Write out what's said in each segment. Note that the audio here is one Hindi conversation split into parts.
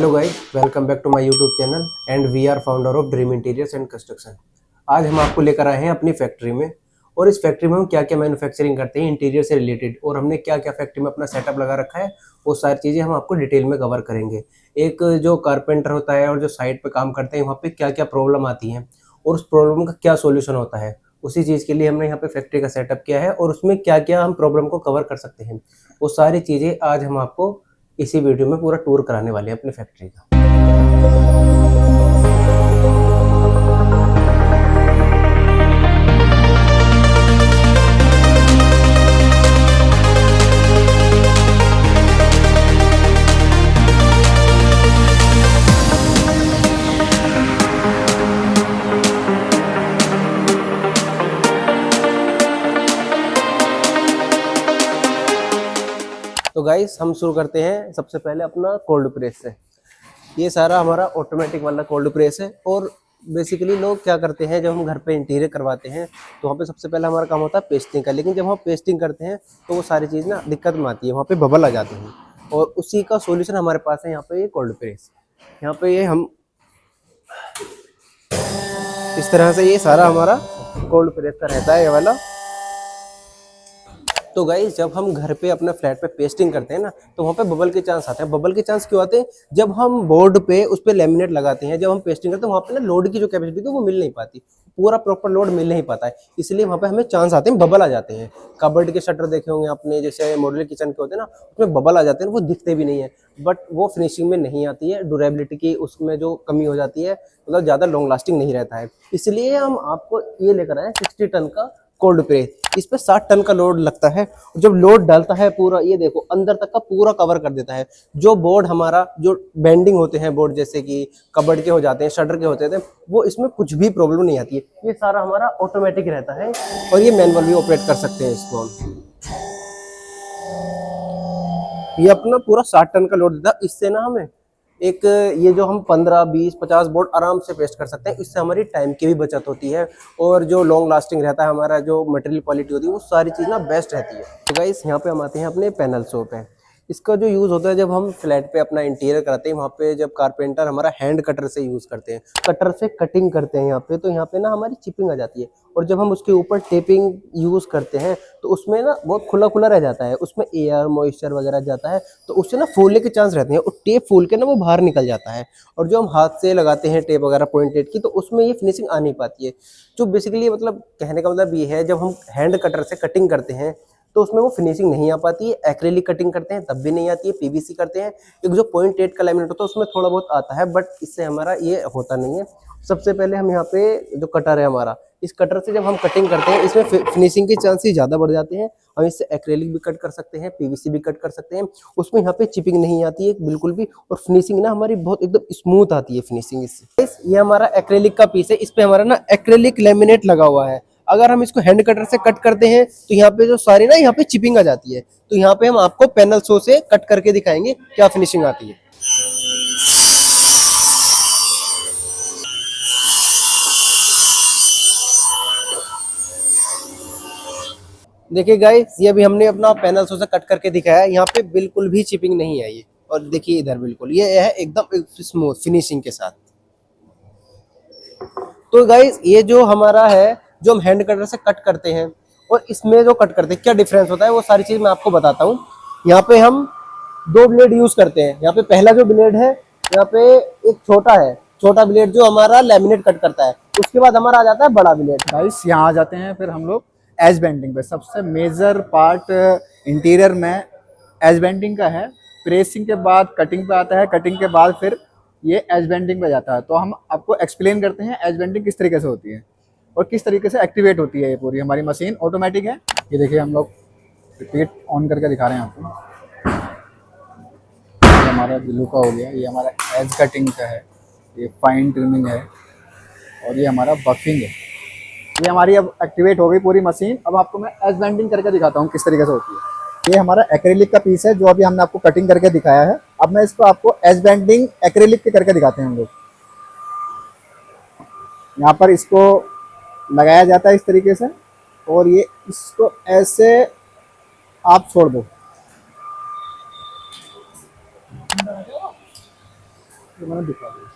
Hello guys, welcome back to my YouTube channel and we are founder of dream interiors and construction. आज हम आपको लेकर आए हैं अपनी फैक्ट्री में और इस फैक्ट्री में हम क्या क्या मैन्युफैक्चरिंग करते हैं इंटीरियर से रिलेटेड और हमने क्या क्या फैक्ट्री में अपना सेटअप लगा रखा है, वो सारी चीज़ें हम आपको डिटेल में कवर करेंगे। एक जो कारपेंटर होता है और जो साइट पे काम करते हैं वहाँ पे क्या क्या प्रॉब्लम आती है और उस प्रॉब्लम का क्या सोल्यूशन होता है, उसी चीज़ के लिए हमने यहाँ पे फैक्ट्री का सेटअप किया है और उसमें क्या क्या हम प्रॉब्लम को कवर कर सकते हैं, वो सारी चीज़ें आज हम आपको इसी वीडियो में पूरा टूर कराने वाले हैं अपनी फैक्ट्री का। तो गाइस हम शुरू करते हैं सबसे पहले अपना कोल्ड प्रेस से। ये सारा हमारा ऑटोमेटिक वाला कोल्ड प्रेस है और बेसिकली लोग क्या करते हैं, जब हम घर पे इंटीरियर करवाते हैं तो वहाँ पे सबसे पहले हमारा काम होता है पेस्टिंग का, लेकिन जब हम पेस्टिंग करते हैं तो वो सारी चीज़ ना दिक्कत में आती है, वहाँ पे बबल आ जाते हैं और उसी का सोल्यूशन हमारे पास है यहाँ पे ये कोल्ड प्रेस। यहाँ पे ये हम इस तरह से ये सारा हमारा कोल्ड प्रेस का रहता है ये वाला। तो गाइस जब हम घर पे अपने फ्लैट पे पेस्टिंग करते हैं ना तो वहाँ पे बबल के चांस आते हैं। बबल के चांस क्यों आते हैं? जब हम बोर्ड पे उस पे लेमिनेट लगाते हैं, जब हम पेस्टिंग करते हैं वहाँ पे ना लोड की जो कैपेसिटी है वो मिल नहीं पाती, पूरा प्रॉपर लोड मिल नहीं पाता है, इसलिए वहाँ पे हमें चांस आते हैं, बबल आ जाते हैं। कबर्ड के शटर देखे होंगे आपने, जैसे मॉड्यूलर किचन के होते हैं ना, उसमें बबल आ जाते हैं, वो दिखते भी नहीं है, बट वो फिनिशिंग में नहीं आती है, ड्यूरेबिलिटी की उसमें जो कमी हो जाती है, मतलब ज़्यादा लॉन्ग लास्टिंग नहीं रहता है। इसलिए हम आपको ये लेकर आए 60 टन का कोल्ड प्रेस। इस पे 60 टन का लोड लगता है और जब लोड डालता है पूरा ये देखो अंदर तक का पूरा कवर कर देता है। जो बोर्ड हमारा जो बेंडिंग होते हैं बोर्ड, जैसे कि कबर्ड के हो जाते हैं, शटर के होते थे, वो इसमें कुछ भी प्रॉब्लम नहीं आती है। ये सारा हमारा ऑटोमेटिक रहता है और ये मैनुअल भी ऑपरेट कर सकते हैं इसको हम। ये अपना पूरा 60 टन का लोड देता है। इससे ना हमें एक ये जो हम 15, 20, 50 बोर्ड आराम से पेस्ट कर सकते हैं, इससे हमारी टाइम की भी बचत होती है और जो लॉन्ग लास्टिंग रहता है हमारा, जो मटेरियल क्वालिटी होती है वो सारी चीज़ ना बेस्ट रहती है। तो गाइस यहाँ पे हम आते हैं अपने पैनल शो पे। इसका जो यूज़ होता है जब हम फ्लैट पे अपना इंटीरियर कराते हैं, वहाँ पे जब कारपेंटर हमारा हैंड कटर से यूज़ करते हैं, कटर से कटिंग करते हैं यहाँ पे, तो यहाँ पे ना हमारी चिपिंग आ जाती है और जब हम उसके ऊपर टेपिंग यूज़ करते हैं तो उसमें ना बहुत खुला खुला रह जाता है, उसमें एयर मॉइस्चर वगैरह जाता है तो उससे ना फूलने के चांस रहते हैं और टेप फूल के ना वो बाहर निकल जाता है। और जो हम हाथ से लगाते हैं टेप वगैरह पॉइंटेड की, तो उसमें ये फिनिशिंग आ नहीं पाती है। जो बेसिकली मतलब कहने का मतलब ये है, जब हम हैंड कटर से कटिंग करते हैं तो उसमें वो फिनिशिंग नहीं आ पाती है। एक्रेलिक कटिंग करते हैं तब भी नहीं आती है, पीवीसी करते हैं, एक जो पॉइंट एट का लैमिनेट होता है उसमें थोड़ा बहुत आता है, बट इससे हमारा ये होता नहीं है। सबसे पहले हम यहाँ पे जो कटर है हमारा, इस कटर से जब हम कटिंग करते हैं इसमें फिनिशिंग के चांसेस ज़्यादा बढ़ जाते हैं। हम इससे एक्रेलिक भी कट कर सकते हैं, पीवीसी भी कट कर सकते हैं, उसमें यहाँ पे चिपिंग नहीं आती है बिल्कुल भी और फिनिशिंग ना हमारी बहुत एकदम स्मूथ आती है फिनिशिंग इससे। ये हमारा एक्रेलिक का पीस है, इस पे हमारा ना एक्रेलिक लेमिनेट लगा हुआ है। अगर हम इसको हैंड कटर से कट करते हैं तो यहाँ पे जो सारी ना यहाँ पे चिपिंग आ जाती है, तो यहाँ पे हम आपको पैनल शो से कट करके दिखाएंगे क्या फिनिशिंग आती है। देखिए गाइस, ये भी हमने अपना पैनल शो से कट करके दिखाया है, यहाँ पे बिल्कुल भी चिपिंग नहीं आई है और देखिए इधर बिल्कुल ये है एकदम स्मूथ फिनिशिंग के साथ। तो गाइस ये जो हमारा है, जो हम हैंड कटर से कट करते हैं और इसमें जो कट करते हैं क्या डिफरेंस होता है, वो सारी चीज मैं आपको बताता हूँ। यहाँ पे हम दो ब्लेड यूज करते हैं। यहाँ पे पहला जो ब्लेड है, यहाँ पे एक छोटा है, छोटा ब्लेड जो हमारा लेमिनेट कट करता है, उसके बाद हमारा आ जाता है बड़ा ब्लेड। गाइस यहाँ आ जाते हैं फिर हम लोग एज बेंडिंग पे। सबसे मेजर पार्ट इंटीरियर में एज बेंडिंग का है। प्रेसिंग के बाद कटिंग पे आता है, कटिंग के बाद फिर ये एज बेंडिंग पे जाता है। तो हम आपको एक्सप्लेन करते हैं एज बेंडिंग किस तरीके से होती है और किस तरीके से एक्टिवेट होती है। ये पूरी हमारी मशीन ऑटोमेटिक है। ये देखिए हम लोग रिपीट ऑन करके दिखा रहे हैं आपको। ये हमारा ब्लू का हो गया, ये हमारा एज कटिंग का है, ये फाइन ट्रिमिंग है और ये हमारा बफिंग है। ये हमारी अब एक्टिवेट हो गई पूरी मशीन। अब आपको मैं एज बेंडिंग करके दिखाता हूँ किस तरीके से होती है। ये हमारा एक्रेलिक का पीस है जो अभी हमने आपको कटिंग करके दिखाया है। अब मैं इसको आपको एज बेंडिंग एक्रेलिक के करके दिखाते हैं हम लोग। यहाँ पर इसको लगाया जाता है इस तरीके से और ये इसको ऐसे आप छोड़ दो। ये मैंने दिखा दिया।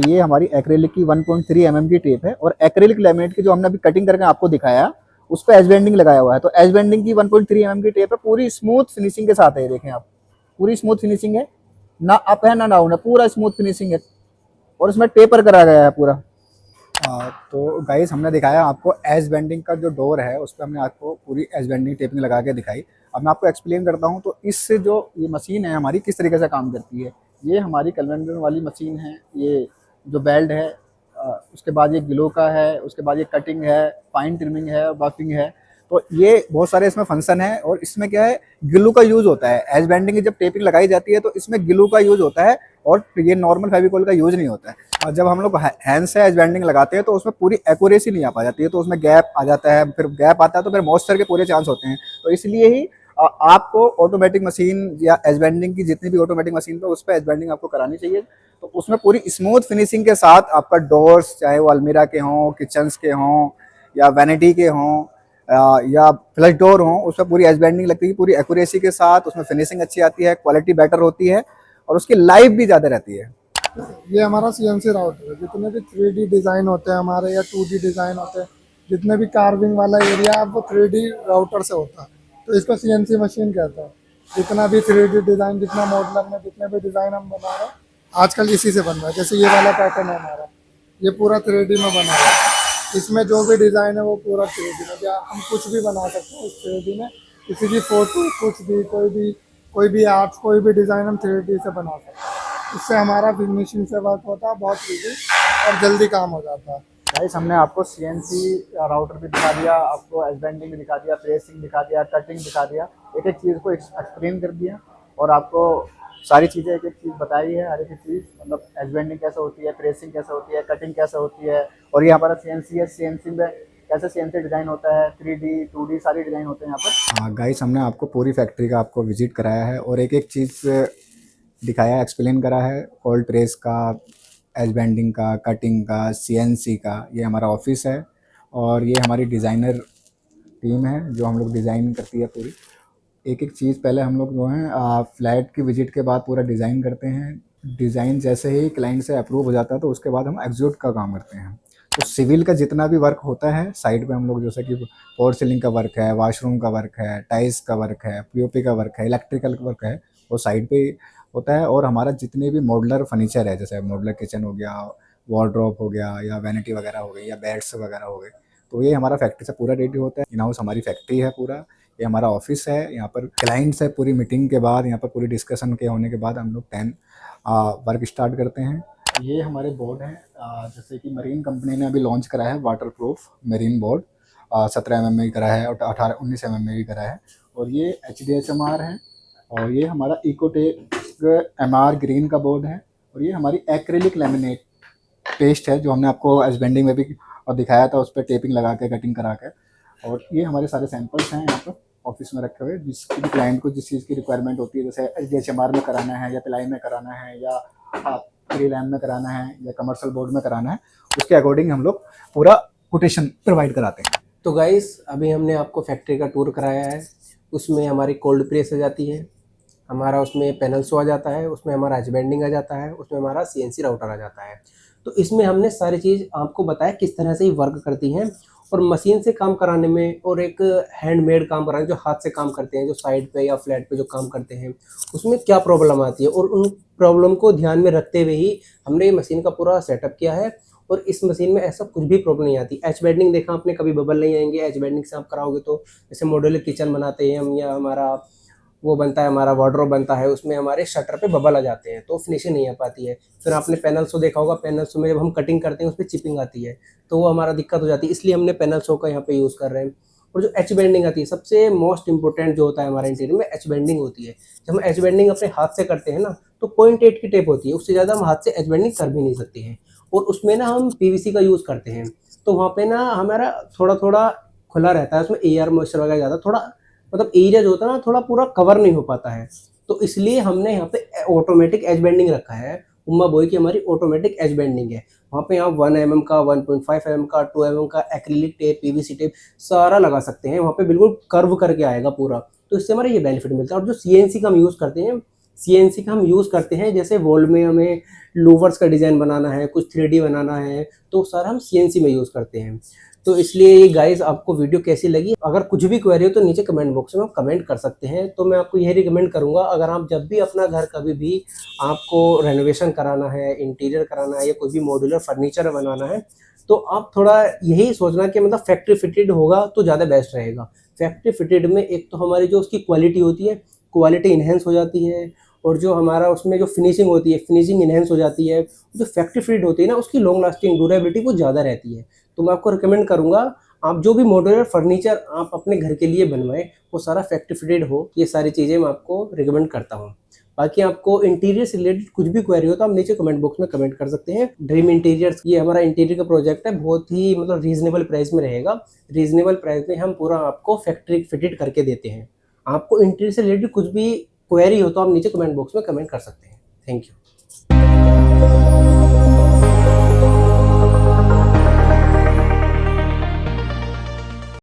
ये हमारी एक्रेलिक की 1.3 mm की टेप है, और एक्रेलिक लैमिनेट की जो हमने अभी कटिंग करके आपको दिखाया उस पर एज बेंडिंग लगाया हुआ है। तो एज बेंडिंग की 1.3 mm की टेप है, पूरी स्मूथ फिनिशिंग के साथ है। ये देखें आप, पूरी स्मूथ फिनिशिंग है, ना अप है ना डाउन है, पूरा स्मूथ फिनिशिंग है, और इसमें टेपर करा गया है पूरा। तो गाइस हमने दिखाया आपको एज बेंडिंग का जो डोर है उस पर हमने आपको पूरी एज बेंडिंग टेपिंग लगा के दिखाई। अब मैं आपको एक्सप्लेन करता हूँ तो इससे जो ये मशीन है हमारी किस तरीके से काम करती है। ये हमारी कन्वेंशन वाली मशीन है। ये जो बेल्ट है, उसके बाद ये ग्लो का है, उसके बाद ये कटिंग है, फाइन ट्रिमिंग है, बफिंग है। तो ये बहुत सारे इसमें फंक्शन है, और इसमें क्या है, ग्लू का यूज होता है। एज बेंडिंग की जब टेपिंग लगाई जाती है तो इसमें ग्लू का यूज होता है, और ये नॉर्मल फेविकोल का यूज नहीं होता है। और जब हम लोग हैंड से एज बेंडिंग लगाते हैं तो उसमें पूरी एक्यूरेसी नहीं आ पा जाती है, तो उसमें गैप आ जाता है, फिर गैप आता है तो फिर मॉइस्चर के पूरे चांस होते हैं। तो इसलिए ही आपको ऑटोमेटिक मशीन या एज बेंडिंग की जितनी भी ऑटोमेटिक मशीन पे उस पर एज बेंडिंग आपको करानी चाहिए। तो उसमें पूरी स्मूथ फिनिशिंग के साथ आपका डोर्स, चाहे वो अलमीरा के हों, किचन्स के हों, या वैनिटी के हों, या फ्लश डोर हों, उसमें पूरी एज बेंडिंग लगती है, पूरी एक्यूरेसी के साथ। उसमें फिनिशिंग अच्छी आती है, क्वालिटी बेटर होती है, और उसकी लाइफ भी ज़्यादा रहती है। ये हमारा सीएनसी राउटर है। जितने भी 3D डिज़ाइन होते हैं हमारे, या 2D डिज़ाइन होते हैं, जितने भी कार्विंग वाला एरिया है वो 3D राउटर से होता है, तो इसको सीएनसी मशीन कहते हैं। जितना भी 3D डिज़ाइन, जितना मॉडलर में जितने भी डिज़ाइन हम बना रहे हैं आजकल इसी से बन रहा है। जैसे ये वाला पैटर्न है हमारा, ये पूरा 3D में बना है। इसमें जो भी डिज़ाइन है वो पूरा 3D में, या हम कुछ भी बना सकते हैं इस 3D में। किसी की फोटो, कुछ भी, कोई भी आर्ट्स, कोई भी डिज़ाइन हम 3D से बना सकते हैं। इससे हमारा फिनिशिंग से वर्क होता है बहुत ईजी, और जल्दी काम हो जाता है। गाइस हमने आपको सीएनसी राउटर भी दिखा दिया, आपको एज बेंडिंग भी दिखा दिया, प्रेसिंग दिखा दिया, कटिंग दिखा दिया, एक एक चीज़ को एक्सप्लेन कर दिया, और आपको सारी चीज़ें एक एक चीज़ बताई है। हर एक चीज़ मतलब एज बेंडिंग कैसे होती है, प्रेसिंग कैसे होती है, कटिंग कैसे होती है, और ये हमारा सीएनसी है, सीएनसी में कैसे सीएनसी डिज़ाइन होता है, 3D 2D सारी डिज़ाइन होते हैं यहाँ पर। हाँ गाइस हमने आपको पूरी फैक्ट्री का आपको विजिट कराया है, और एक एक चीज़ दिखाया, एक्सप्लेन करा है। कोल्ड प्रेस का, एज बेंडिंग का, कटिंग का, सीएनसी का। ये हमारा ऑफिस है, और ये हमारी डिज़ाइनर टीम है जो हम लोग डिज़ाइन करती है पूरी। एक एक चीज़ पहले हम लोग जो है फ्लैट की विजिट के बाद पूरा डिज़ाइन करते हैं। डिज़ाइन जैसे ही क्लाइंट से अप्रूव हो जाता है तो उसके बाद हम एग्जीक्यूट का काम करते हैं। तो सिविल का जितना भी वर्क होता है साइड पे हम लोग, जैसे कि फॉर सीलिंग का वर्क है, वॉशरूम का वर्क है, टाइल्स का वर्क है, पीओपी का वर्क है, इलेक्ट्रिकल का वर्क है, वो साइड पे होता है। और हमारा जितने भी मॉडुलर फर्नीचर है, जैसे मॉडुलर किचन हो गया, वार्डरोब हो गया, या वैनिटी वगैरह हो गई, या बेड्स वगैरह हो गए, तो ये हमारा फैक्ट्री से पूरा रेडी होता है। इन हाउस हमारी फैक्ट्री है पूरा, ये हमारा ऑफिस है। यहाँ पर क्लाइंट से पूरी मीटिंग के बाद, यहाँ पर पूरी डिस्कशन के होने के बाद हम लोग 10 वर्क स्टार्ट करते हैं। ये हमारे बोर्ड हैं, जैसे कि मरीन कंपनी ने अभी लॉन्च करा है water proof marine board, 17 mm में भी करा है, और 19 mm में भी करा है। और ये HDHMR है, और ये हमारा इकोटेक MR ग्रीन का बोर्ड है। और ये हमारी एक्रेलिक लैमिनेट पेस्ट है जो हमने आपको एज बेंडिंग में भी और दिखाया था, उस पर टेपिंग लगा के, कटिंग करा के। और ये हमारे सारे सैंपल्स हैं यहाँ पर ऑफिस में रखे हुए, जिसकी भी क्लाइंट को जिस चीज़ की रिक्वायरमेंट होती है, जैसे HDHMR में कराना है, या पिलाई में कराना है, या फ्री लैम में कराना है, या कमर्शियल बोर्ड में कराना है, उसके अकॉर्डिंग हम लोग पूरा कोटेशन प्रोवाइड कराते हैं। तो गाइस अभी हमने आपको फैक्ट्री का टूर कराया है। उसमें हमारी कोल्ड प्रेस आ जाती है, हमारा उसमें पैनल शो आ जाता है, उसमें हमारा एज बेंडिंग आ जाता है, उसमें हमारा सीएनसी राउटर आ जाता है। तो इसमें हमने सारी चीज़ आपको बताया किस तरह से ये वर्क करती हैं। और मशीन से काम कराने में और एक हैंडमेड काम कराने, जो हाथ से काम करते हैं, जो साइड पे या फ्लैट पे जो काम करते हैं, उसमें क्या प्रॉब्लम आती है, और उन प्रॉब्लम को ध्यान में रखते हुए ही हमने ये मशीन का पूरा सेटअप किया है। और इस मशीन में ऐसा कुछ भी प्रॉब्लम नहीं आती। एच बेंडिंग देखा आपने, कभी बबल नहीं आएंगे एच बेंडिंग से आप कराओगे तो। जैसे मॉड्यूलर किचन बनाते हैं हम, या हमारा वो बनता है, हमारा वार्डरोब बनता है, उसमें हमारे शटर पे बबल आ जाते हैं तो फिनिशिंग नहीं आ पाती है। फिर आपने पैनल शो देखा होगा, पैनल शो में जब हम कटिंग करते हैं उस पर चिपिंग आती है, तो वो हमारा दिक्कत हो जाती है, इसलिए हमने पैनल शो का यहाँ पे यूज़ कर रहे हैं। और जो एच बेंडिंग आती है, सबसे मोस्ट इंपॉर्टेंट जो होता है हमारे इंटीरियर में, एच बेंडिंग होती है। जब हम एच बेंडिंग अपने हाथ से करते हैं ना, तो 0.8 की टेप होती है, उससे ज़्यादा हम हाथ से एच बेंडिंग कर भी नहीं सकते हैं। और उसमें ना हम पीवीसी का यूज़ करते हैं, तो वहाँ पे ना हमारा थोड़ा थोड़ा खुला रहता है, उसमें एयर मॉइस्चर वगैरह ज़्यादा, थोड़ा मतलब एरिया जो होता है ना थोड़ा पूरा कवर नहीं हो पाता है। तो इसलिए हमने यहाँ पे ऑटोमेटिक एज बेंडिंग रखा है, उम्मा बोई की हमारी ऑटोमेटिक एज बेंडिंग है। वहाँ पे आप 1 mm का, 1.5 mm का, 2 mm का एक्रिलिक टेप, पीवीसी टेप सारा लगा सकते हैं। वहाँ पे बिल्कुल कर्व करके आएगा पूरा, तो इससे हमारा ये बेनिफिट मिलता है। और जो सीएनसी का हम यूज़ करते हैं, सीएनसी का हम यूज़ करते हैं जैसे वॉल में हमें लूवर्स का डिज़ाइन बनाना है, कुछ 3D बनाना है, तो सारा हम सीएनसी में यूज़ करते हैं। तो इसलिए गाइस आपको वीडियो कैसी लगी, अगर कुछ भी क्वेरी हो तो नीचे कमेंट बॉक्स में आप कमेंट कर सकते हैं। तो मैं आपको यही रिकमेंड करूंगा, अगर आप जब भी अपना घर कभी भी आपको रेनोवेशन कराना है, इंटीरियर कराना है या कोई भी मॉड्यूलर फर्नीचर बनाना है, तो आप थोड़ा यही सोचना कि मतलब फैक्ट्री फिटेड होगा तो ज़्यादा बेस्ट रहेगा। फैक्ट्री फिटेड में एक तो हमारी जो उसकी क्वालिटी होती है, क्वालिटी इन्हेंस हो जाती है, और जो हमारा उसमें जो फिनिशिंग होती है, फिनिशिंग इन्हेंस हो जाती है। जो फैक्ट्री फिटेड होती है ना, उसकी लॉन्ग लास्टिंग ड्यूरेबिलिटी वो ज़्यादा रहती है। तो मैं आपको रिकमेंड करूंगा, आप जो भी मॉड्यूलर फर्नीचर आप अपने घर के लिए बनवाएं वो सारा फैक्ट्री फिटेड हो। ये सारी चीज़ें मैं आपको रिकमेंड करता हूँ। बाकी आपको इंटीरियर से रिलेटेड कुछ भी क्वेरी हो तो आप नीचे कमेंट बॉक्स में कमेंट कर सकते हैं। ड्रीम इंटीरियर्स, ये हमारा इंटीरियर का प्रोजेक्ट है, बहुत ही मतलब रीजनेबल प्राइस में रहेगा। रीजनेबल प्राइस में हम पूरा आपको फैक्ट्री फिटेड करके देते हैं। आपको इंटीरियर से रिलेटेड कुछ भी क्वेरी हो तो आप नीचे कमेंट बॉक्स में कमेंट कर सकते हैं। Thank you.